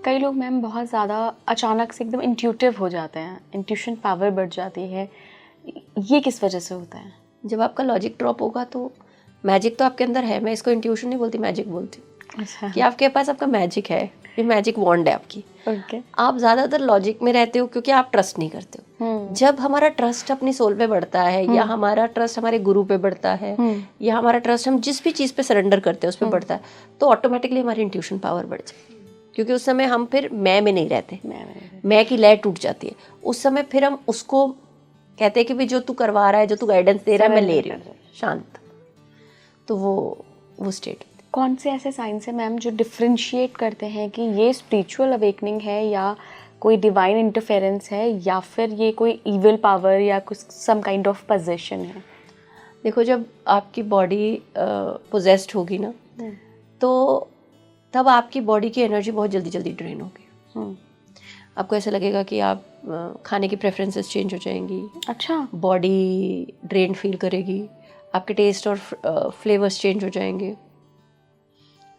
कई लोग मैम बहुत ज़्यादा अचानक से एकदम इंट्यूटिव हो जाते हैं, इंट्यूशन पावर बढ़ जाती है, ये किस वजह से होता है? जब आपका लॉजिक ड्रॉप होगा तो मैजिक तो आपके अंदर है, मैं इसको इंट्यूशन नहीं बोलती, मैजिक बोलती हूँ। अच्छा। कि आपके पास आपका मैजिक है, ये मैजिक वॉन्ड है आपकी। ओके। आप ज़्यादातर लॉजिक में रहते हो क्योंकि आप ट्रस्ट नहीं करते हो। जब हमारा ट्रस्ट अपनी सोल पे बढ़ता है या हमारा ट्रस्ट हमारे गुरु पे बढ़ता है या हमारा ट्रस्ट हम जिस भी चीज़ पे सरेंडर करते हैं उस पे बढ़ता है, तो ऑटोमेटिकली हमारी इंट्यूशन पावर बढ़ जाती है। क्योंकि उस समय हम फिर मैं में नहीं रहते, मैं की लय टूट जाती है। उस समय फिर हम उसको कहते हैं कि भाई जो तू करवा रहा है, जो तू गाइडेंस दे रहा है, मैं ले रही हूँ, शांत। तो वो स्टेट। कौन से ऐसे साइंस है मैम जो डिफरेंशिएट करते हैं कि ये स्पिरिचुअल अवेकनिंग है या कोई डिवाइन इंटरफेरेंस है या फिर ये कोई इविल पावर या कुछ सम काइंड ऑफ पोजेशन है? देखो, जब आपकी बॉडी पोजेस्ड होगी ना, तो तब आपकी बॉडी की एनर्जी बहुत जल्दी जल्दी ड्रेन होगी। आपको ऐसा लगेगा कि आप खाने की प्रेफरेंसेस चेंज हो जाएंगी। अच्छा। बॉडी ड्रेन फील करेगी, आपके टेस्ट और फ्लेवर्स चेंज हो जाएंगे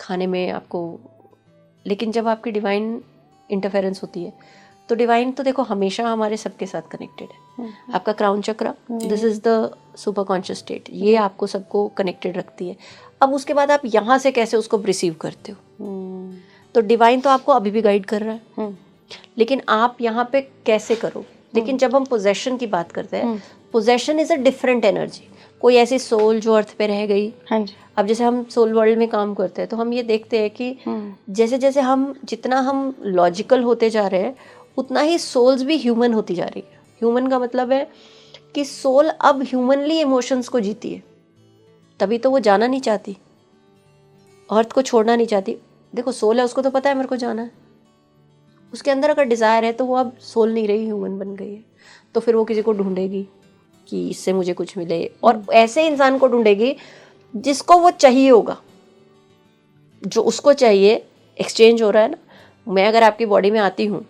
खाने में आपको। लेकिन जब आपकी डिवाइन इंटरफेरेंस होती है तो डिवाइन तो देखो हमेशा हमारे सबके साथ कनेक्टेड है। आपका crown chakra, this is the super conscious state, ये आपको सबको कनेक्टेड रखती है। अब उसके बाद आप यहाँ से कैसे उसको रिसीव करते हो, तो डिवाइन तो आपको अभी भी गाइड कर रहा है, लेकिन आप यहाँ पे कैसे करो। लेकिन जब हम पोजेशन की बात करते हैं, possession is a different energy. कोई ऐसी सोल जो अर्थ पे रह गई। हाँ जी। अब जैसे हम सोल वर्ल्ड में काम करते हैं तो हम ये देखते हैं कि जैसे जैसे जितना हम लॉजिकल होते जा रहे हैं, उतना ही सोल्स भी ह्यूमन होती जा रही है। ह्यूमन का मतलब है कि सोल अब ह्यूमनली इमोशंस को जीती है, तभी तो वो जाना नहीं चाहती, अर्थ को छोड़ना नहीं चाहती। देखो, सोल है, उसको तो पता है मेरे को जाना है, उसके अंदर अगर डिज़ायर है तो वो अब सोल नहीं रही, ह्यूमन बन गई है। तो फिर वो किसी को ढूंढेगी कि इससे मुझे कुछ मिले, और ऐसे इंसान को ढूंढेगी जिसको वो चाहिए होगा, जो उसको चाहिए। एक्सचेंज हो रहा है ना, मैं अगर आपकी बॉडी में आती हूँ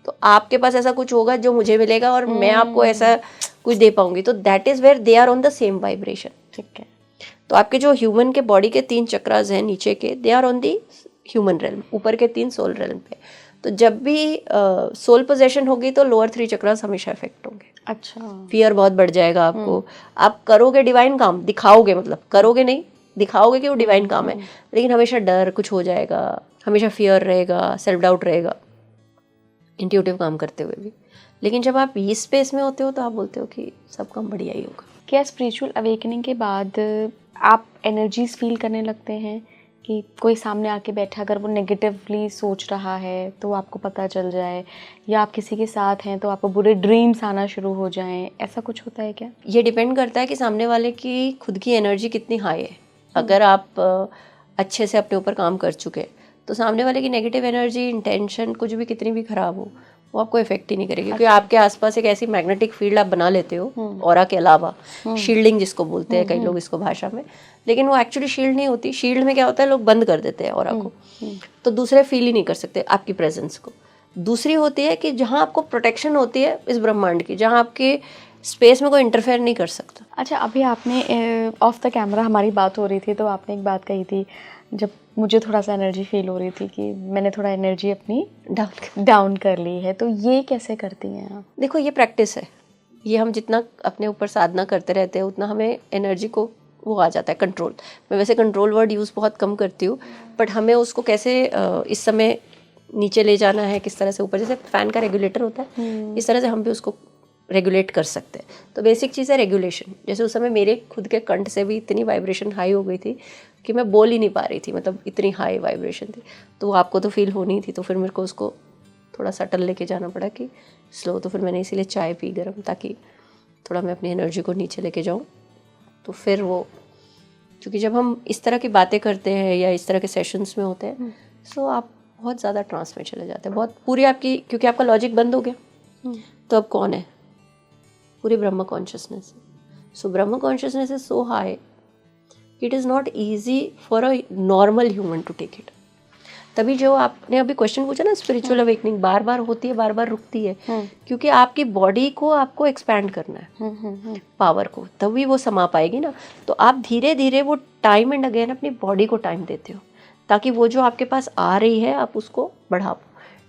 तो आपके पास ऐसा कुछ होगा जो मुझे मिलेगा और मैं आपको ऐसा कुछ दे पाऊंगी, तो that is where they are on the same vibration. ठीक है। तो आपके जो ह्यूमन के बॉडी के 3 चक्रास हैं नीचे के, they are on the human realm, ऊपर के 3 सोल रेल्म पे। तो जब भी सोल पोजेशन होगी तो लोअर 3 चक्रास हमेशा इफेक्ट होंगे। अच्छा। फियर बहुत बढ़ जाएगा आपको। आप करोगे डिवाइन काम, दिखाओगे, मतलब करोगे नहीं, दिखाओगे कि वो डिवाइन काम है, लेकिन हमेशा डर कुछ हो जाएगा, हमेशा फियर रहेगा, सेल्फ डाउट रहेगा इंट्यूटिव काम करते हुए भी। लेकिन जब आप इस स्पेस में होते हो तो आप बोलते हो कि सब काम बढ़िया ही होगा। क्या स्पिरिचुअल अवेकनिंग के बाद आप एनर्जीज फील करने लगते हैं कि कोई सामने आके बैठा, अगर वो नेगेटिवली सोच रहा है तो आपको पता चल जाए, या आप किसी के साथ हैं तो आपको बुरे ड्रीम्स आना शुरू हो जाएं, ऐसा कुछ होता है क्या? ये डिपेंड करता है कि सामने वाले की खुद की एनर्जी कितनी हाई है। अगर आप अच्छे से अपने ऊपर काम कर चुके तो सामने वाले की नेगेटिव एनर्जी, इंटेंशन कुछ भी कितनी भी खराब हो, वो आपको इफेक्ट ही नहीं करेगी। क्योंकि आपके आसपास एक ऐसी मैग्नेटिक फील्ड आप बना लेते हो ऑरा के अलावा, शील्डिंग जिसको बोलते हैं कई लोग इसको भाषा में, लेकिन वो एक्चुअली शील्ड नहीं होती। शील्ड में क्या होता है, लोग बंद कर देते हैं ऑरा को, तो दूसरे फील ही नहीं कर सकते आपकी प्रेजेंस को। दूसरी होती है कि जहाँ आपको प्रोटेक्शन होती है इस ब्रह्मांड की, जहाँ आपके स्पेस में कोई इंटरफेयर नहीं कर सकता। अच्छा, अभी आपने ऑफ द कैमरा हमारी बात हो रही थी तो आपने एक बात कही थी, जब मुझे थोड़ा सा एनर्जी फील हो रही थी कि मैंने थोड़ा एनर्जी अपनी डाउन कर ली है, तो ये कैसे करती हैं आप? देखो, ये प्रैक्टिस है। ये हम जितना अपने ऊपर साधना करते रहते हैं उतना हमें एनर्जी को वो आ जाता है कंट्रोल। मैं वैसे कंट्रोल वर्ड यूज़ बहुत कम करती हूँ, बट हमें उसको कैसे इस समय नीचे ले जाना है, किस तरह से ऊपर, जैसे फैन का रेगुलेटर होता है, इस तरह से हम भी उसको रेगुलेट कर सकते हैं। तो बेसिक चीज़ है रेगुलेशन। जैसे उस समय मेरे खुद के कंठ से भी इतनी वाइब्रेशन हाई हो गई थी कि मैं बोल ही नहीं पा रही थी, मतलब इतनी हाई वाइब्रेशन थी। तो आपको तो फील होनी थी, तो फिर मेरे को उसको थोड़ा सटल लेके जाना पड़ा कि स्लो। तो फिर मैंने इसीलिए चाय पी गर्म, ताकि थोड़ा मैं अपनी एनर्जी को नीचे लेके जाऊँ। तो फिर वो, क्योंकि जब हम इस तरह की बातें करते हैं या इस तरह के सेशंस में होते हैं, सो आप बहुत ज़्यादा ट्रांस में चले जाते हैं, बहुत पूरी आपकी, क्योंकि आपका लॉजिक बंद हो गया। तो अब कौन है? पूरी ब्रह्म consciousness. So Brahma consciousness is so high, it is not easy for a normal human to take it. तभी जो आपने अभी क्वेश्चन पूछा ना, स्पिरिचुअल अवेकनिंग बार बार होती है, बार बार रुकती है, क्योंकि आपकी बॉडी को आपको एक्सपैंड करना है, पावर को, तभी वो समा पाएगी ना। तो आप धीरे धीरे वो टाइम एंड अगेन अपनी बॉडी को टाइम देते हो, ताकि वो जो आपके पास आ रही है आप उसको बढ़ाओ।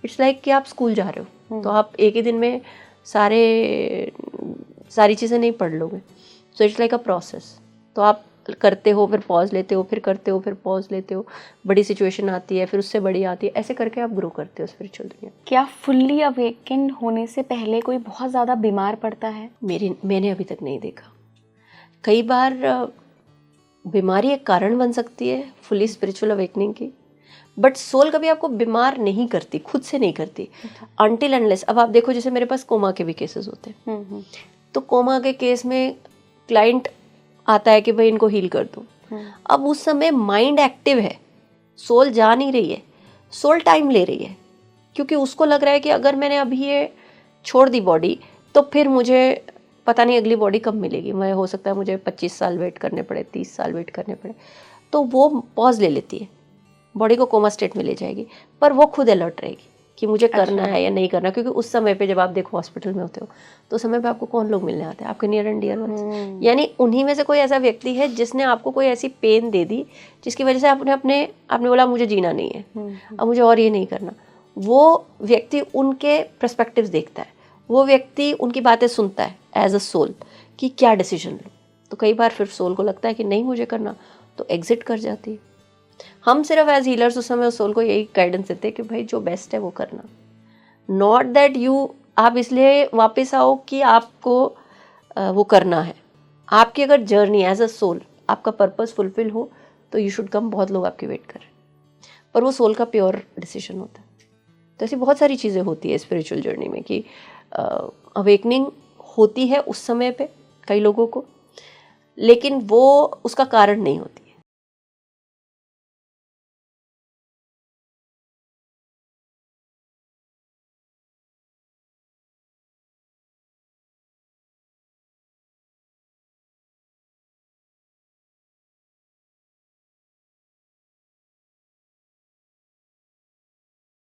इट्स लाइक कि आप स्कूल जा रहे हो, तो आप एक ही दिन में सारी चीज़ें नहीं पढ़ लोगे। So it's like a process. तो आप करते हो, फिर पॉज लेते हो, फिर करते हो, फिर पॉज लेते हो, बड़ी सिचुएशन आती है, फिर उससे बड़ी आती है, ऐसे करके आप ग्रो करते हो स्पिरिचुअल दुनिया। क्या फुल्ली अवेकन होने से पहले कोई बहुत ज़्यादा बीमार पड़ता है? मैंने अभी तक नहीं देखा। कई बार बीमारी एक कारण बन सकती है फुली स्पिरिचुअल अवेकनिंग की, बट सोल कभी आपको बीमार नहीं करती, खुद से नहीं करती, अनटिल अनलेस। अब आप देखो, जैसे मेरे पास कोमा के भी केसेस होते हैं, तो कोमा के केस में क्लाइंट आता है कि भाई इनको हील कर दो। अब उस समय माइंड एक्टिव है, सोल जा नहीं रही है, सोल टाइम ले रही है, क्योंकि उसको लग रहा है कि अगर मैंने अभी ये छोड़ दी बॉडी, तो फिर मुझे पता नहीं अगली बॉडी कब मिलेगी। मैं हो सकता है मुझे 25 साल वेट करने पड़े, 30 साल वेट करने पड़े। तो वो पॉज ले लेती है, बॉडी को कोमा स्टेट में ले जाएगी, पर वो खुद अलर्ट रहेगी कि मुझे करना है या नहीं करना। क्योंकि उस समय पे जब आप देखो हॉस्पिटल में होते हो, तो उस समय पे आपको कौन लोग मिलने आते हैं? आपके नियर एंड डियर वंस। यानी उन्हीं में से कोई ऐसा व्यक्ति है जिसने आपको कोई ऐसी पेन दे दी जिसकी वजह से आपने बोला मुझे जीना नहीं है, अब मुझे और ये नहीं करना। वो व्यक्ति उनके पर्सपेक्टिव्स देखता है, वो व्यक्ति उनकी बातें सुनता है एज अ सोल कि क्या डिसीजन लो। तो कई बार फिर सोल को लगता है कि नहीं मुझे करना, तो एग्जिट कर जाती है। हम सिर्फ एज हीलर्स उस समय उस सोल को यही गाइडेंस देते हैं कि भाई जो बेस्ट है वो करना। नॉट दैट आप इसलिए वापस आओ कि आपको वो करना है। आपकी अगर जर्नी एज अ सोल, आपका पर्पस फुलफिल हो, तो यू शुड कम। बहुत लोग आपकी वेट करें, पर वो सोल का प्योर डिसीजन होता है। तो ऐसी बहुत सारी चीज़ें होती है स्पिरिचुअल जर्नी में कि अवेकनिंग होती है उस समय पे कई लोगों को, लेकिन वो उसका कारण नहीं होती।